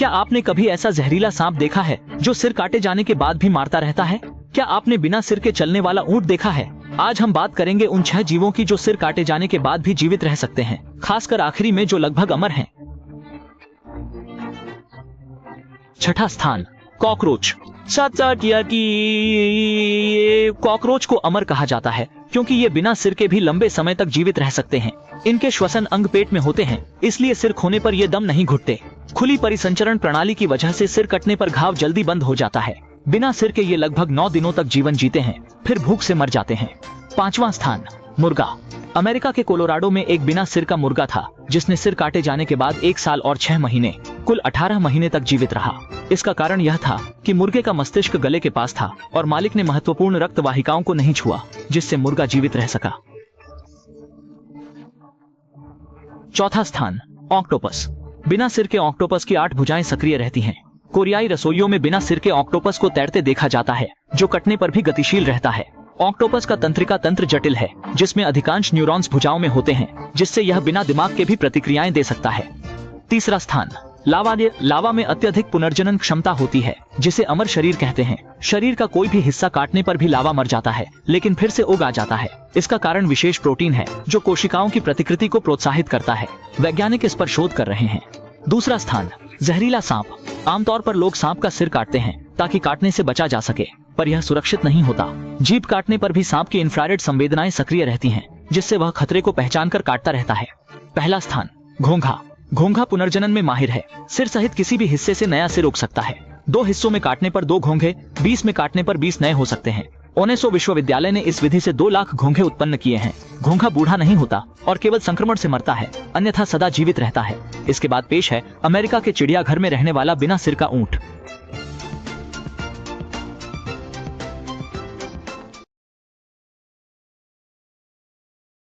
क्या आपने कभी ऐसा जहरीला सांप देखा है जो सिर काटे जाने के बाद भी मारता रहता है? क्या आपने बिना सिर के चलने वाला ऊंट देखा है? आज हम बात करेंगे उन 6 जीवों की जो सिर काटे जाने के बाद भी जीवित रह सकते हैं, खासकर आखिरी में जो लगभग अमर हैं। 6ठा स्थान, कॉकरोच। कॉकरोच को अमर कहा जाता है क्योंकि ये बिना सिर के भी लंबे समय तक जीवित रह सकते हैं। इनके श्वसन अंग पेट में होते हैं, इसलिए सिर खोने पर ये दम नहीं घुटते। खुली परिसंचरण प्रणाली की वजह से सिर कटने पर घाव जल्दी बंद हो जाता है। बिना सिर के ये लगभग 9 दिनों तक जीवन जीते हैं, फिर भूख से मर जाते हैं। 5वां स्थान, मुर्गा। अमेरिका के कोलोराडो में एक बिना सिर का मुर्गा था जिसने सिर काटे जाने के बाद 1 साल और 6 महीने, कुल 18 महीने तक जीवित रहा। इसका कारण यह था कि मुर्गे का मस्तिष्क गले के पास था और मालिक ने महत्वपूर्ण रक्त वाहिकाओं को नहीं छुआ, जिससे मुर्गा जीवित रह सका। 4था स्थान, ऑक्टोपस। बिना सिर के ऑक्टोपस की 8 भुजाएं सक्रिय रहती हैं। कोरियाई रसोइयों में बिना सिर के ऑक्टोपस को तैरते देखा जाता है, जो कटने पर भी गतिशील रहता है। ऑक्टोपस का तंत्रिका तंत्र जटिल है, जिसमें अधिकांश न्यूरॉन्स भुजाओं में होते हैं, जिससे यह बिना दिमाग के भी प्रतिक्रियाएं दे सकता है। 3रा स्थान, लावा। लावा में अत्यधिक पुनर्जनन क्षमता होती है, जिसे अमर शरीर कहते हैं। शरीर का कोई भी हिस्सा काटने पर भी लावा मर जाता है, लेकिन फिर से उग आ जाता है। इसका कारण विशेष प्रोटीन है, जो कोशिकाओं की प्रतिकृति को प्रोत्साहित करता है। वैज्ञानिक इस पर शोध कर रहे हैं। 2रा स्थान, जहरीला सांप। आमतौर पर लोग सांप का सिर काटते हैं ताकि काटने से बचा जा सके, पर यह सुरक्षित नहीं होता। जीभ काटने पर भी सांप की इंफ्रारेड संवेदनाएं सक्रिय रहती हैं, जिससे वह खतरे को पहचानकर काटता रहता है। पहला स्थान, घोंघा। घोंघा पुनर्जनन में माहिर है। सिर सहित किसी भी हिस्से से नया सिर उग सकता है। 2 हिस्सों में काटने पर 2 घोंघे, 20 में काटने पर 20 नए हो सकते हैं। ओनेसो विश्वविद्यालय ने इस विधि से 2 लाख घोंघे उत्पन्न किए हैं। घोंघा बूढ़ा नहीं होता और केवल संक्रमण से मरता है, अन्यथा सदा जीवित रहता है। इसके बाद पेश है अमेरिका के चिड़ियाघर में रहने वाला बिना सिर का ऊंट।